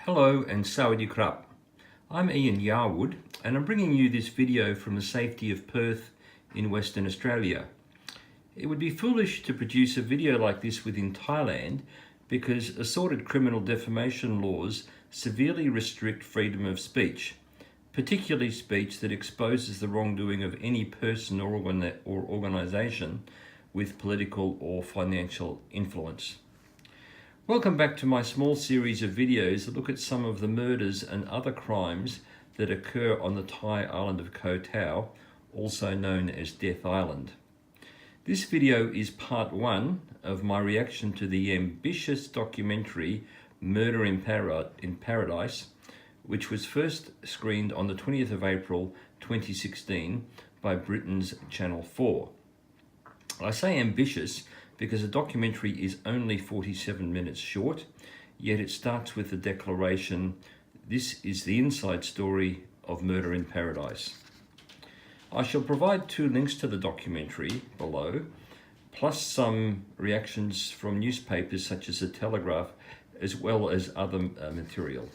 Hello and Sawadee Krap. I'm Ian Yarwood and I'm bringing you this video from the safety of Perth in Western Australia. It would be foolish to produce a video like this within Thailand because assorted criminal defamation laws severely restrict freedom of speech, particularly speech that exposes the wrongdoing of any person or organisation with political or financial influence. Welcome back to my small series of videos that look at some of the murders and other crimes that occur on the Thai island of Koh Tao, also known as Death Island. This video is part one of my reaction to the ambitious documentary Murder in Paradise, which was first screened on the 20th of April 2016 by Britain's Channel 4. I say ambitious because the documentary is only 47 minutes short, yet it starts with the declaration, "This is the inside story of Murder in Paradise." I shall provide two links to the documentary below, plus some reactions from newspapers such as the Telegraph, as well as other material.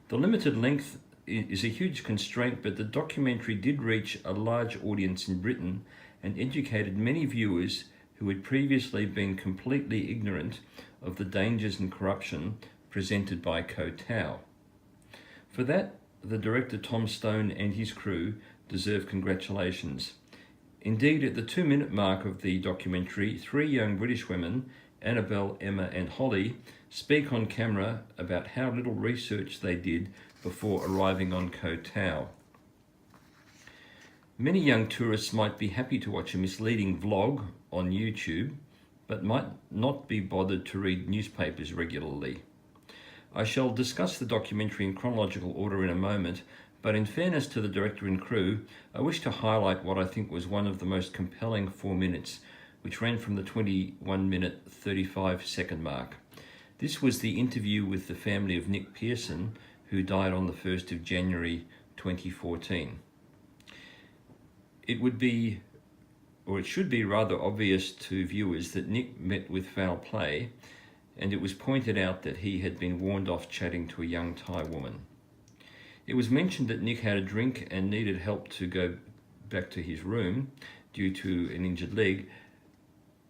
The limited length is a huge constraint, but the documentary did reach a large audience in Britain and educated many viewers who had previously been completely ignorant of the dangers and corruption presented by Koh Tao. For that, the director Tom Stone and his crew deserve congratulations. Indeed, at the 2-minute mark of the documentary, 3 young British women, Annabelle, Emma and Holly, speak on camera about how little research they did before arriving on Koh Tao. Many young tourists might be happy to watch a misleading vlog on YouTube, but might not be bothered to read newspapers regularly. I shall discuss the documentary in chronological order in a moment, but in fairness to the director and crew, I wish to highlight what I think was one of the most compelling 4 minutes, which ran from the 21-minute 35-second mark. This was the interview with the family of Nick Pearson, who died on the 1st of January 2014. It should be rather obvious to viewers that Nick met with foul play, and it was pointed out that he had been warned off chatting to a young Thai woman. It was mentioned that Nick had a drink and needed help to go back to his room due to an injured leg,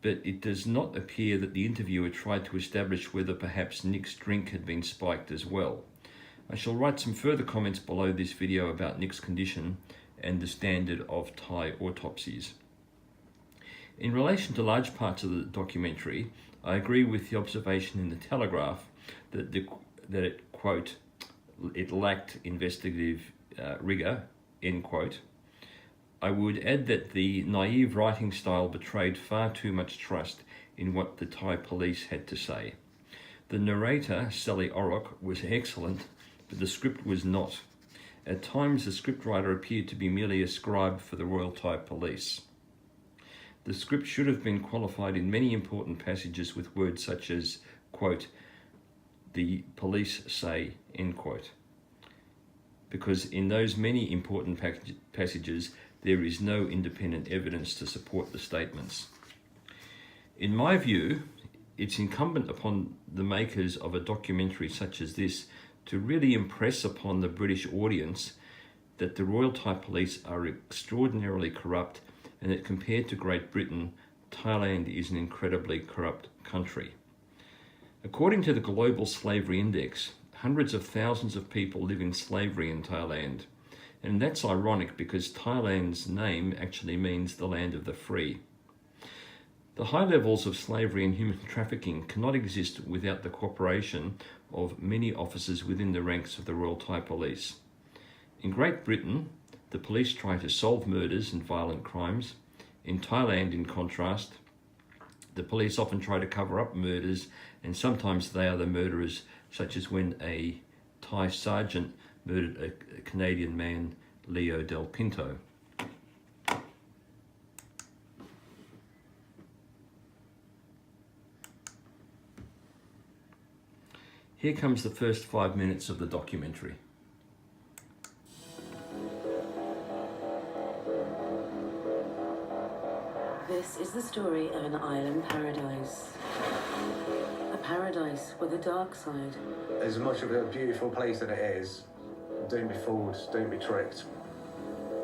but it does not appear that the interviewer tried to establish whether perhaps Nick's drink had been spiked as well. I shall write some further comments below this video about Nick's condition and the standard of Thai autopsies. In relation to large parts of the documentary, I agree with the observation in the Telegraph that it, quote, "it lacked investigative rigour," end quote. I would add that the naive writing style betrayed far too much trust in what the Thai police had to say. The narrator, Sally Orrock, was excellent, but the script was not. At times, the scriptwriter appeared to be merely a scribe for the Royal Thai Police. The script should have been qualified in many important passages with words such as, quote, "the police say," end quote. Because in those many important passages, there is no independent evidence to support the statements. In my view, it's incumbent upon the makers of a documentary such as this to really impress upon the British audience that the Royal Thai Police are extraordinarily corrupt and that compared to Great Britain, Thailand is an incredibly corrupt country. According to the Global Slavery Index, hundreds of thousands of people live in slavery in Thailand. And that's ironic because Thailand's name actually means the land of the free. The high levels of slavery and human trafficking cannot exist without the cooperation of many officers within the ranks of the Royal Thai Police. In Great Britain, the police try to solve murders and violent crimes. In Thailand, in contrast, the police often try to cover up murders, and sometimes they are the murderers, such as when a Thai sergeant murdered a Canadian man, Leo Del Pinto. Here comes the first 5 minutes of the documentary. This is the story of an island paradise. A paradise with a dark side. As much of a beautiful place that it is, don't be fooled, don't be tricked.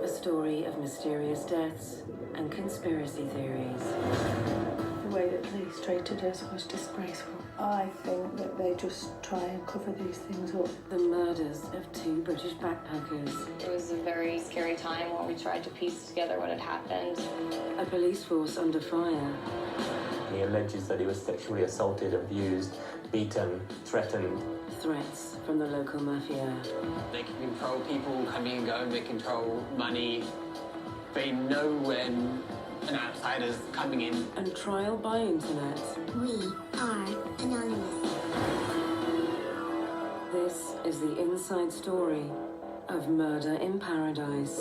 A story of mysterious deaths and conspiracy theories. The way that police treated us was disgraceful. I think that they just try and cover these things up. The murders of 2 British backpackers. It was a very scary time while we tried to piece together what had happened. A police force under fire. He alleges that he was sexually assaulted, abused, beaten, threatened. Threats from the local mafia. They can control people coming and going, they control money. They know when an outsider's coming in. And trial by internet. We are anonymous. This is the inside story of Murder in Paradise.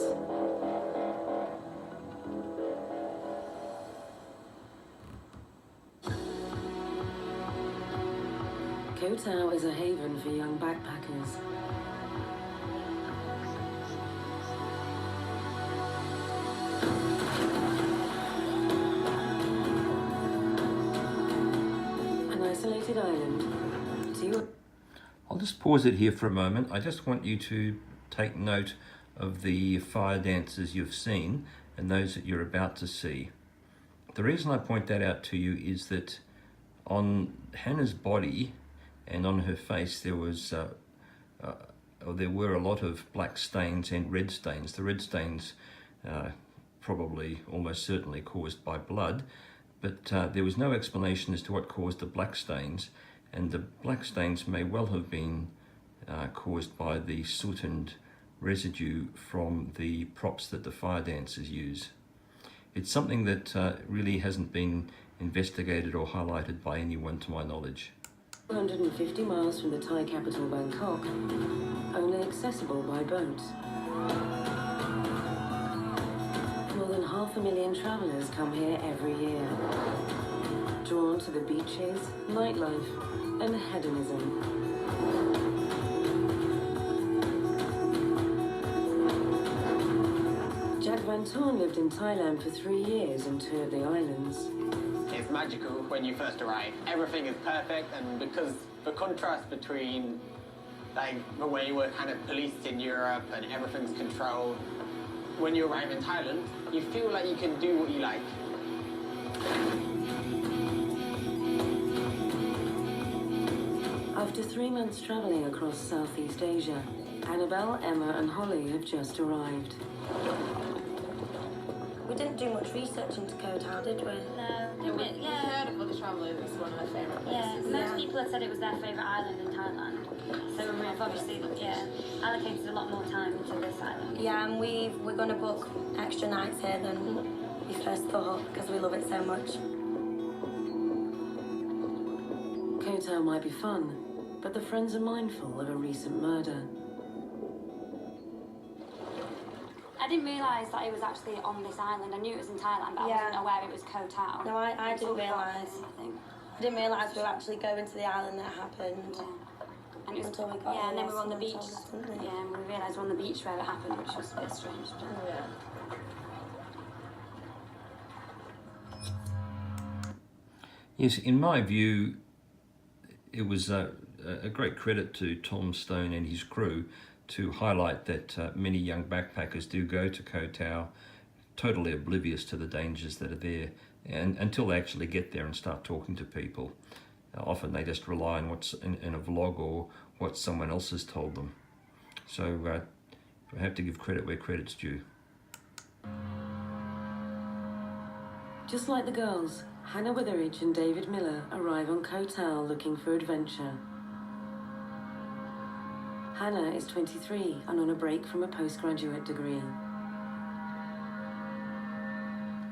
Koh Tao is a haven for young backpackers. An isolated island. I'll just pause it here for a moment. I just want you to take note of the fire dances you've seen and those that you're about to see. The reason I point that out to you is that on Hannah's body and on her face there were a lot of black stains and red stains. The red stains probably almost certainly caused by blood, but there was no explanation as to what caused the black stains, and the black stains may well have been caused by the soot and residue from the props that the fire dancers use. It's something that really hasn't been investigated or highlighted by anyone to my knowledge. 250 miles from the Thai capital Bangkok, only accessible by boat. More than 500,000 travellers come here every year, drawn to the beaches, nightlife and hedonism. Jack Van Toorn lived in Thailand for 3 years and toured the islands. It's magical when you first arrive. Everything is perfect, and because the contrast between like the way we're kind of policed in Europe and everything's controlled, when you arrive in Thailand, you feel like you can do what you like. After 3 months travelling across Southeast Asia, Annabelle, Emma and Holly have just arrived. We didn't do much research into Koh Tao, did we? No, we heard of other travellers, it's one of their favourite places. Yeah, most people have said it was their favourite island in Thailand. So we've obviously, allocated a lot more time to this island. Yeah, and we're going to book extra nights here than we first thought because we love it so much. Koh Tao might be fun, but the friends are mindful of a recent murder. I didn't realise that it was actually on this island. I knew it was in Thailand, but I wasn't aware it was Koh Tao. No, I didn't realise. I didn't realise we were actually going to the island that happened. Yeah. And it was, until we got and then we were on the beach. Us, didn't we? Yeah, and we realised we're on the beach where it happened, which was a bit strange. Yeah. Yes, in my view, it was a great credit to Tom Stone and his crew to highlight that many young backpackers do go to Koh Tao totally oblivious to the dangers that are there, and until they actually get there and start talking to people. Often they just rely on what's in a vlog or what someone else has told them. So I have to give credit where credit's due. Just like the girls, Hannah Witheridge and David Miller arrive on Koh Tao looking for adventure. Hannah is 23 and on a break from a postgraduate degree.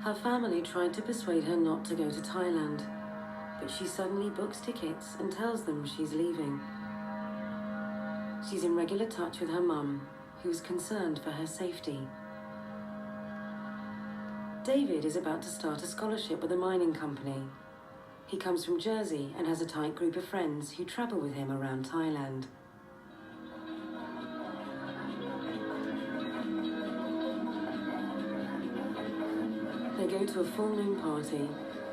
Her family tried to persuade her not to go to Thailand, but she suddenly books tickets and tells them she's leaving. She's in regular touch with her mum, who's concerned for her safety. David is about to start a scholarship with a mining company. He comes from Jersey and has a tight group of friends who travel with him around Thailand. They go to a full moon party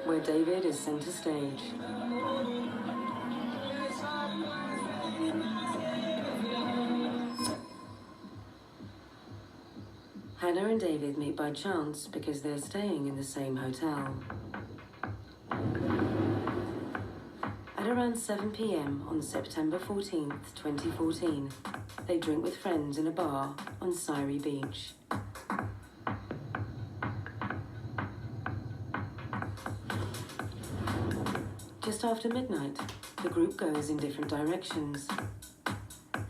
where David is centre stage. Hannah and David meet by chance because they're staying in the same hotel. At around 7 p.m. on September 14th, 2014, they drink with friends in a bar on Syrie Beach. Just after midnight, the group goes in different directions.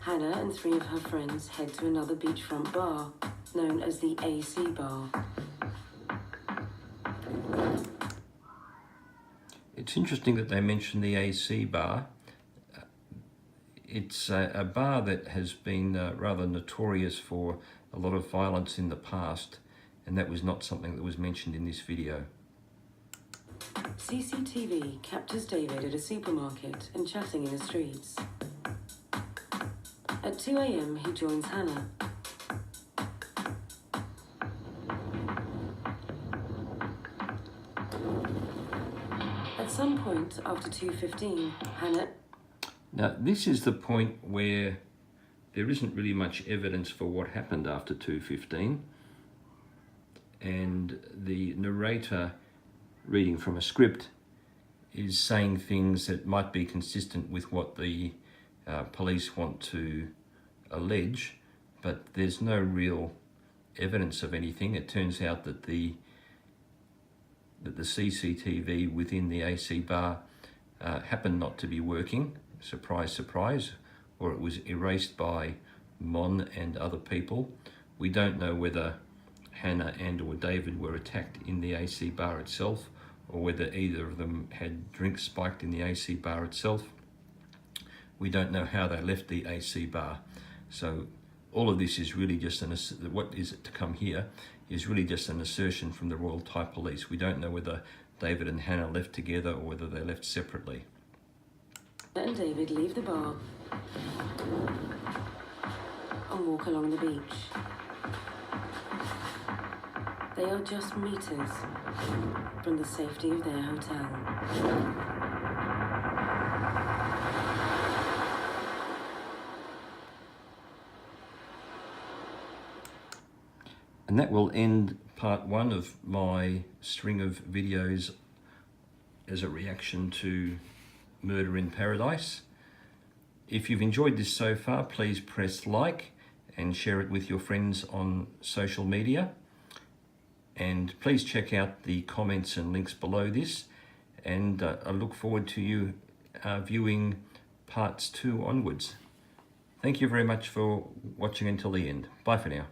Hannah and 3 of her friends head to another beachfront bar, known as the AC Bar. It's interesting that they mention the AC Bar. It's a bar that has been rather notorious for a lot of violence in the past, and that was not something that was mentioned in this video. CCTV captures David at a supermarket and chatting in the streets. At 2 a.m, he joins Hannah. At some point after 2:15, Hannah... Now, this is the point where there isn't really much evidence for what happened after 2:15, and the narrator reading from a script is saying things that might be consistent with what the police want to allege, but there's no real evidence of anything. It turns out that the CCTV within the AC Bar happened not to be working, surprise, surprise, or it was erased by Mon and other people. We don't know whether Hannah and or David were attacked in the AC Bar itself, or whether either of them had drinks spiked in the AC Bar itself. We don't know how they left the AC Bar. So all of this is really just what is to come here is really just an assertion from the Royal Thai Police. We don't know whether David and Hannah left together or whether they left separately. and David leave the bar and walk along the beach. They are just meters from the safety of their hotel. And that will end part one of my string of videos as a reaction to Murder in Paradise. If you've enjoyed this so far, please press like and share it with your friends on social media. And please check out the comments and links below this. And I look forward to you viewing parts 2 onwards. Thank you very much for watching until the end. Bye for now.